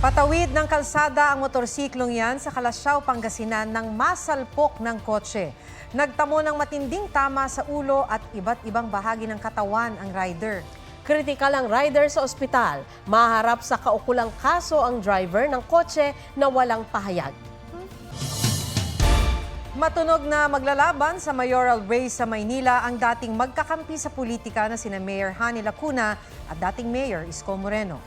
Patawid ng kalsada ang motorsiklong yan sa Kalasyaw, Pangasinan nang masalpok ng kotse. Nagtamo ng matinding tama sa ulo at iba't ibang bahagi ng katawan ang rider. Kritikal ang rider sa ospital. Maharap sa kaukulang kaso ang driver ng kotse na walang pahayag. Matunog na maglalaban sa mayoral race sa Maynila ang dating magkakampi sa politika na sina Mayor Hani Lacuna at dating Mayor Isko Moreno.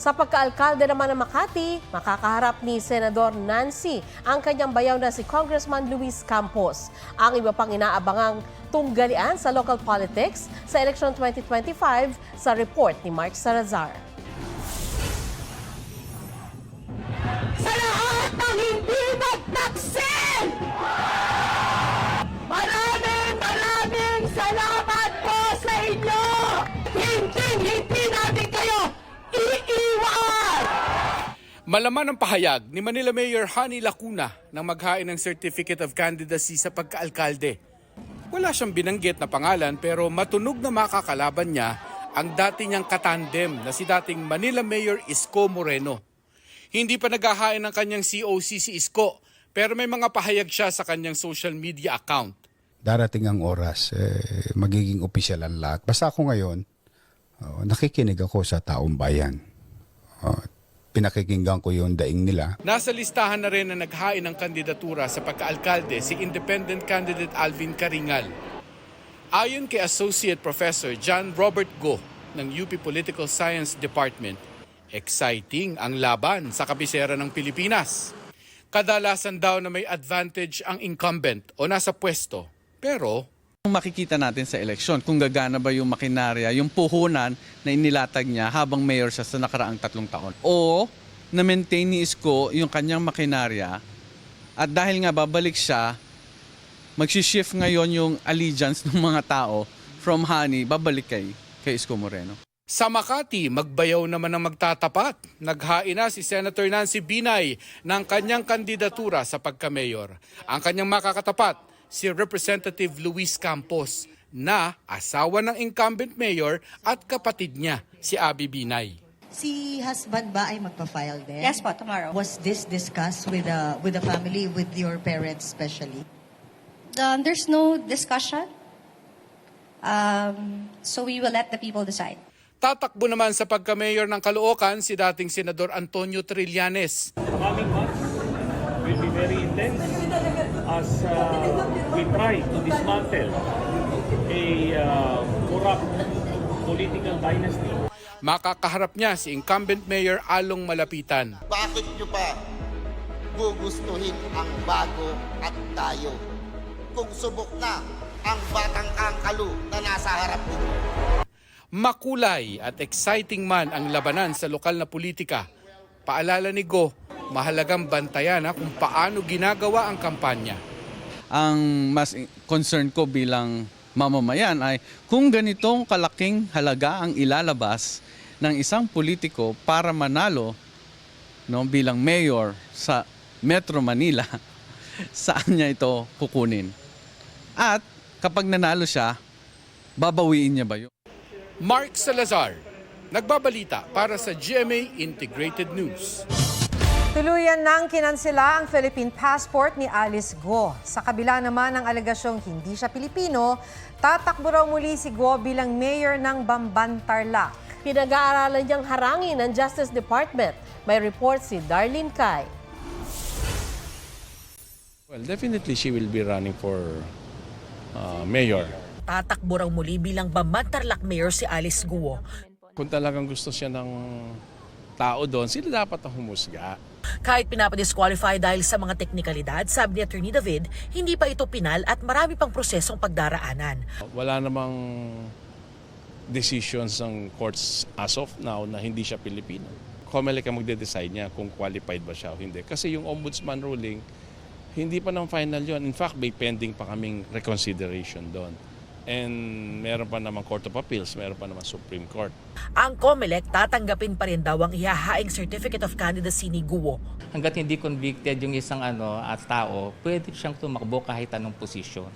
Sa pagkaalkalde naman ng Makati, makakaharap ni Senador Nancy ang kanyang bayaw na si Congressman Luis Campos. Ang iba pang inaabangang tunggalian sa local politics sa election 2025 sa report ni Mark Salazar. Sa lahat ng hindi magtaksin! Maraming salamat po sa inyo! Hindi natin kayo iiwan! Malaman ang pahayag ni Manila Mayor Hani Lacuna nang maghain ng Certificate of Candidacy sa pagkaalkalde. Wala siyang binanggit na pangalan pero matunog na makakalaban niya ang dati niyang katandem na si dating Manila Mayor Isko Moreno. Hindi pa naghahain ng kanyang COC si Isko pero may mga pahayag siya sa kanyang social media account. Darating ang oras, magiging opisyal ang lahat. Basta ako ngayon, nakikinig ako sa taong bayan. Pinakikinggan ko yung daing nila. Nasa listahan na rin na naghain ng kandidatura sa pagkaalkalde si independent candidate Alvin Caringal. Ayon kay Associate Professor John Robert Go ng UP Political Science Department, exciting ang laban sa kabisera ng Pilipinas. Kadalasan daw na may advantage ang incumbent o nasa pwesto. Pero makikita natin sa eleksyon kung gagana ba yung makinarya, yung puhunan na inilatag niya habang mayor siya sa nakaraang 3 taon. O na-maintain ni Isko yung kanyang makinarya at dahil nga babalik siya, magsishift ngayon yung allegiance ng mga tao from Hani, babalik kay Isko Moreno. sa Makati, magbayaw naman ang magtatapat. Naghain na si Senator Nancy Binay ng kanyang kandidatura sa pagka-mayor. Ang kanyang makakatapat, si Representative Luis Campos na asawa ng incumbent mayor at kapatid niya, si Abby Binay. Si husband ba ay magpa-file din? Yes po, tomorrow. Was this discussed with the family, with your parents especially? There's no discussion. So we will let the people decide. Tatakbo naman sa pagka-mayor ng Caloocan si dating Senador Antonio Trillanes. Coming months will be very intense as we try to dismantle a corrupt political dynasty. Makakaharap niya si incumbent mayor Along Malapitan. Bakit nyo pa gugustuhin ang bago at tayo? Kung subok na ang batang angkalu na nasa harap ninyo. Makulay at exciting man ang labanan sa lokal na politika. Paalala ni Go, mahalagang bantayan kung paano ginagawa ang kampanya. Ang mas concern ko bilang mamamayan ay kung ganitong kalaking halaga ang ilalabas ng isang politiko para manalo bilang mayor sa Metro Manila, saan niya ito kukunin? At kapag nanalo siya, babawiin niya ba yun? Mark Salazar, nagbabalita para sa GMA Integrated News. Tuluyan nang kinansela ang Philippine passport ni Alice Go. Sa kabila naman ng alegasyong hindi siya Pilipino, tatakbo raw muli si Go bilang mayor ng Bamban, Tarlac. Pinag-aaralan niyang harangin ng Justice Department. May report si Darlene Kai. Well, definitely she will be running for mayor. Tatakbo raw muli bilang Bamban, Tarlac Mayor si Alice Guo. Kung talagang gusto siya ng tao doon, sila dapat ang humusga. Kahit pinapadisqualify dahil sa mga teknikalidad, sabi ni Attorney David, hindi pa ito pinal at marami pang prosesong pagdaraanan. Wala namang decisions ng courts as of now na hindi siya Pilipino. COMELEC ang magde-decide niya kung qualified ba siya o hindi. Kasi yung ombudsman ruling, hindi pa ng final yon. In fact, may pending pa kaming reconsideration doon. And meron pa naman Court of Appeals, meron pa naman Supreme Court. Ang COMELEC tatanggapin pa rin daw ang ihahaing Certificate of Candidacy ni Guo. Hanggat hindi convicted yung isang tao, pwede siyang tumakbo kahit anong posisyon.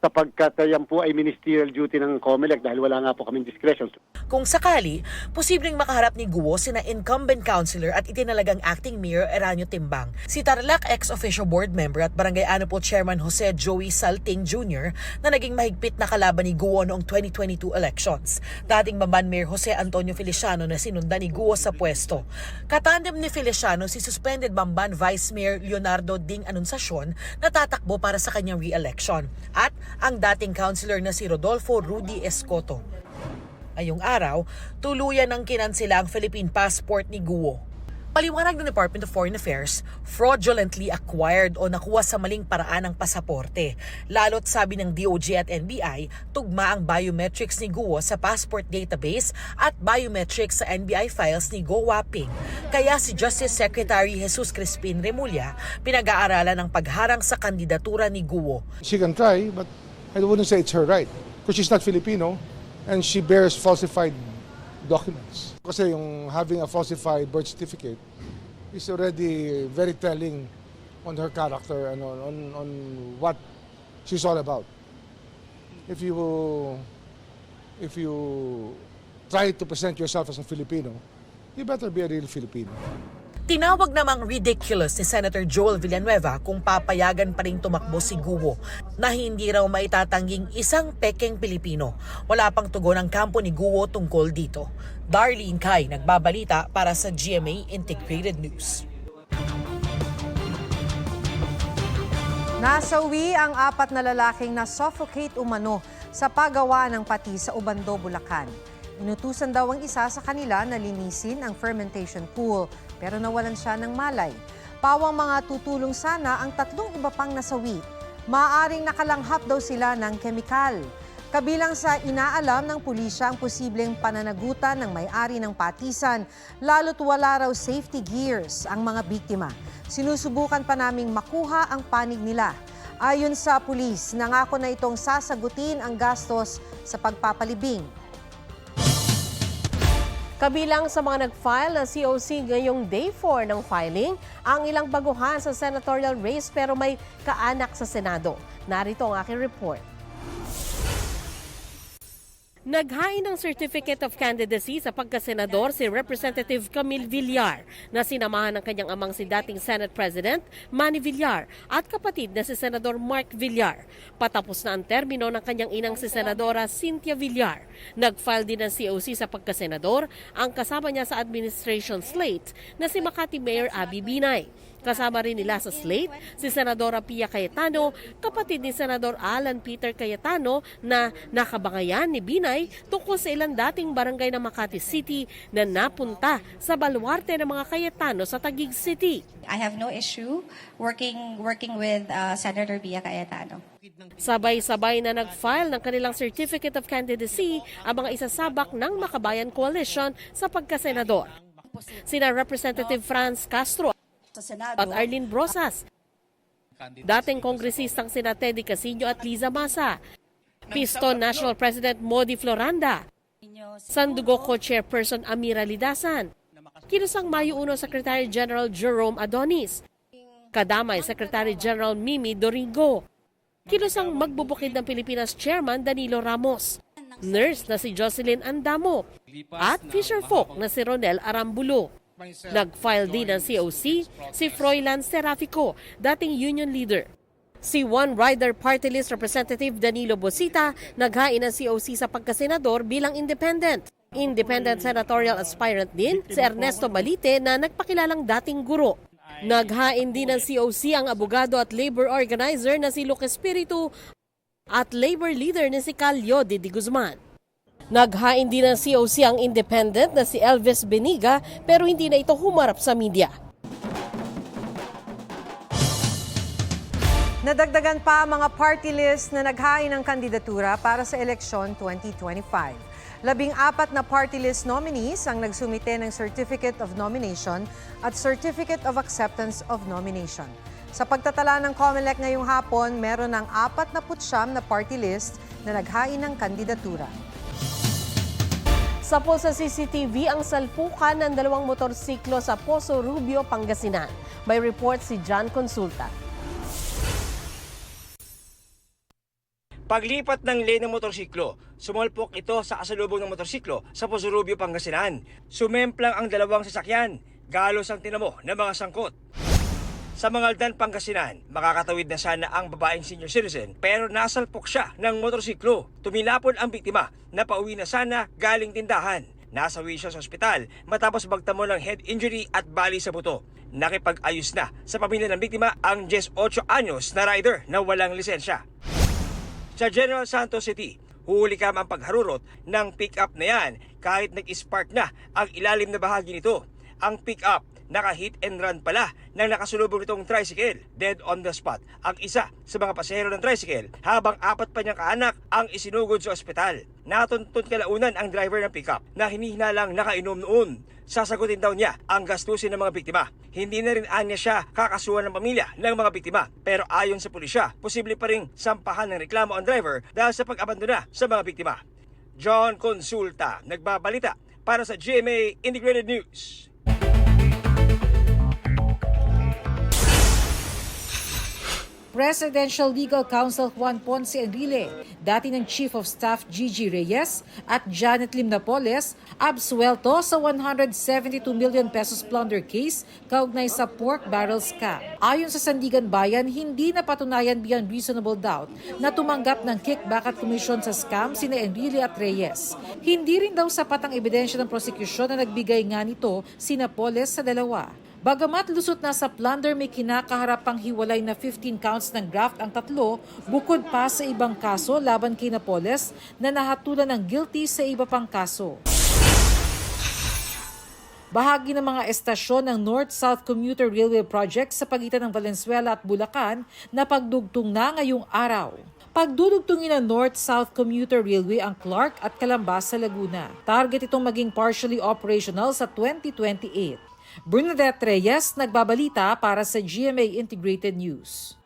sapagkat yan po ay ministerial duty ng COMELEC dahil wala nga po kaming discretion. Kung sakali, posibleng makaharap ni Guo sina incumbent councilor at itinalagang acting mayor Eranio Timbang, si Tarlac ex-officio board member at Barangay Ano po Chairman Jose Joey Salting Jr. na naging mahigpit na kalaban ni Guo noong 2022 elections. Dating Bamban Mayor Jose Antonio Feliciano na sinundan ni Guo sa pwesto. Katandem ni Feliciano si suspended Bamban Vice Mayor Leonardo Ding Anunciacion na tatakbo para sa kanyang re-election at ang dating councilor na si Rodolfo Rudy Escoto. Ngayong araw, tuluyan ng kinansela ang Philippine passport ni Guo. Paliwanag ng Department of Foreign Affairs, fraudulently acquired o nakuha sa maling paraan ang pasaporte. Lalo't sabi ng DOJ at NBI, tugma ang biometrics ni Guo sa passport database at biometrics sa NBI files ni Go Waping. Kaya si Justice Secretary Jesus Crispin Remulla pinag-aaralan ang pagharang sa kandidatura ni Guo. She can try, but I wouldn't say it's her right because she's not Filipino and she bears falsified documents. Kasi yung having a falsified birth certificate is already very telling on her character and on what she's all about. If you try to present yourself as a Filipino, you better be a real Filipino. Tinawag namang ridiculous ni Senator Joel Villanueva kung papayagan pa rin tumakbo si Guo na hindi raw maitatangging isang pekeng Pilipino. Wala pang tugon ang kampo ni Guo tungkol dito. Darlene Kai, nagbabalita para sa GMA Integrated News. Nasawi ang 4 na lalaking na-suffocate umano sa paggawa ng pati sa Ubando, Bulacan. Inutusan daw ang isa sa kanila na linisin ang fermentation pool pero nawalan siya ng malay. Pawang mga tutulong sana ang 3 iba pang nasawi. Maaring nakalanghap daw sila ng kemikal. Kabilang sa inaalam ng pulisya ang posibleng pananagutan ng may-ari ng patisan, lalo't wala raw safety gears ang mga biktima. Sinusubukan pa naming makuha ang panig nila. Ayon sa pulis, nangako na itong sasagutin ang gastos sa pagpapalibing. Kabilang sa mga nag-file ng COC ngayong day 4 ng filing, ang ilang baguhan sa senatorial race pero may kaanak sa Senado. Narito ang aking report. Naghain ng Certificate of Candidacy sa pagkasenador si Representative Camille Villar na sinamahan ng kanyang amang si dating Senate President Manny Villar at kapatid na si Senador Mark Villar. Patapos na ang termino ng kanyang inang si Senadora Cynthia Villar. Nag-file din ng COC sa pagkasenador ang kasama niya sa administration slate na si Makati Mayor Abby Binay. Kasama rin nila sa slate si Senadora Pia Cayetano, kapatid ni Senador Alan Peter Cayetano na nakabangayan ni Binay tungkol sa ilang dating barangay ng Makati City na napunta sa baluarte ng mga Cayetano sa Taguig City. I have no issue working with Senator Pia Cayetano. Sabay-sabay na nag-file ng kanilang Certificate of Candidacy ang mga isasabak ng Makabayan Coalition sa pagkasenador. Sina Representative Franz Castro at Arlene Brosas, dating kongresistang sina Teddy Casino at Liza Masa, Piston National President Modi Floranda, Sandugo Co-Chairperson Amira Lidasan, Kinusang Mayo 1 Secretary General Jerome Adonis, Kadamay Secretary General Mimi Doringo, Kinusang Magbubukid ng Pilipinas Chairman Danilo Ramos, Nurse na si Jocelyn Andamo, at Fisherfolk na si Ronel Arambulo. Nag-file din ng COC si Froilan Serafico, dating union leader. Si One Rider Party List Representative Danilo Bosita naghain ng COC sa pagkasenador bilang independent. Independent senatorial aspirant din si Ernesto Malite na nagpakilalang dating guro. Naghain din ng COC ang abogado at labor organizer na si Luke Espiritu at labor leader na si Calio de Guzman. Naghain din ng COC ang independent na si Elvis Beniga pero hindi na ito humarap sa media. Nadagdagan pa ang mga party list na naghain ng kandidatura para sa eleksyon 2025. 14 na party list nominees ang nagsumite ng Certificate of Nomination at Certificate of Acceptance of Nomination. Sa pagtatala ng COMELEC ngayong hapon, meron ng 49 na party list na naghain ng kandidatura. Sa sa CCTV ang salpukan ng 2 motorsiklo sa Poso Rubio, Pangasinan. May report si John Consulta. Paglipat ng lane ng motorsiklo, sumulpok ito sa kasalubong ng motorsiklo sa Posurubio, Pangasinan. Sumemplang ang dalawang sasakyan, galos ang tinamo ng mga sangkot. Sa Mangaldan, Pangasinan, makakatawid na sana ang babaeng senior citizen pero nasalpok siya ng motorsiklo. Tumilapon ang biktima na pauwi na sana galing tindahan. Nasawi siya sa ospital matapos magtamo ng head injury at bali sa buto. Nakipag-ayos na sa pamilya ng biktima ang 18 anyos na rider na walang lisensya. Sa General Santos City, huli kam ang pagharurot ng pick-up na yan kahit nag-spark na ang ilalim na bahagi nito. Ang pick-up naka-hit and run pala ng nakasulubong nitong tricycle. Dead on the spot ang isa sa mga pasahero ng tricycle habang 4 pa niyang kaanak ang isinugod sa ospital. Natuntun kalaunan ang driver ng pickup na hinihinalang nakainom noon. Sasagutin daw niya ang gastusin ng mga biktima. Hindi na rin anya siya kakasuhan ng pamilya ng mga biktima. Pero ayon sa pulisya, posible pa ring sampahan ng reklamo ang driver dahil sa pag-abandona sa mga biktima. John Consulta, nagbabalita para sa GMA Integrated News. Presidential Legal Counsel Juan Ponce Enrile, dati ng Chief of Staff Gigi Reyes at Janet Lim Napoles, absuelto sa 172 million pesos plunder case kaugnay sa pork barrel scam. Ayon sa Sandigan Bayan, hindi napatunayan beyond reasonable doubt na tumanggap ng kickback at komisyon sa scam sina Enrile at Reyes. Hindi rin daw sapat ang ebidensya ng prosekusyon na nagbigay nga nito si Napoles sa dalawa. Bagamat lusot na sa plunder, may kinakaharap pang hiwalay na 15 counts ng graft ang tatlo, bukod pa sa ibang kaso laban kay Napoles na nahatulan ng guilty sa iba pang kaso. Bahagi ng mga estasyon ng North-South Commuter Railway Project sa pagitan ng Valenzuela at Bulacan na pagdugtong na ngayong araw. Pagdudugtungin ng North-South Commuter Railway ang Clark at Calamba sa Laguna. Target itong maging partially operational sa 2028. Bernadette Reyes, nagbabalita para sa GMA Integrated News.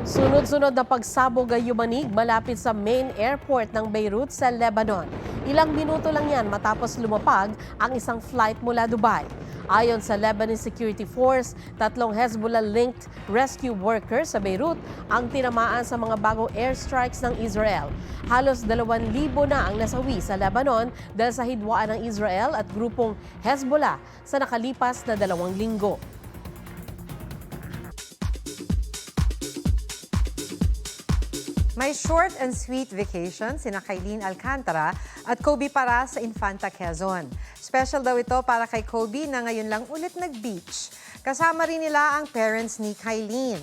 Sunod-sunod na pagsabog ay yumanig malapit sa main airport ng Beirut sa Lebanon. Ilang minuto lang yan matapos lumapag ang isang flight mula Dubai. Ayon sa Lebanese Security Force, 3 Hezbollah-linked rescue workers sa Beirut ang tinamaan sa mga bagong airstrikes ng Israel. Halos 2,000 na ang nasawi sa Lebanon dahil sa hidwaan ng Israel at grupong Hezbollah sa nakalipas na 2 linggo. May short and sweet vacation sina Kailin Alcantara at Kobe Para sa Infanta, Quezon. Special daw ito para kay Kobe na ngayon lang ulit nag-beach. Kasama rin nila ang parents ni Kailin.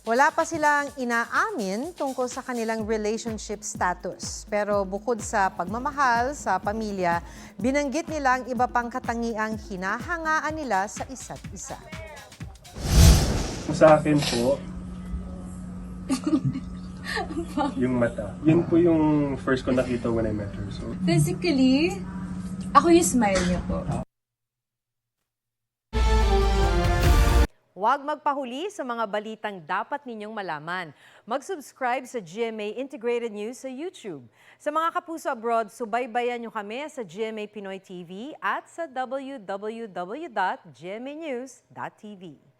Wala pa silang inaamin tungkol sa kanilang relationship status. Pero bukod sa pagmamahal sa pamilya, binanggit nila ang iba pang katangiang hinahangaan nila sa isa't isa. Sa akin po, yung mata. Yun po yung first ko nakita when I met her. So, physically, ako yung smile niya po. Huwag magpahuli sa mga balitang dapat ninyong malaman. Mag-subscribe sa GMA Integrated News sa YouTube. Sa mga kapuso abroad, subaybayan nyo kami sa GMA Pinoy TV at sa www.gmanews.tv.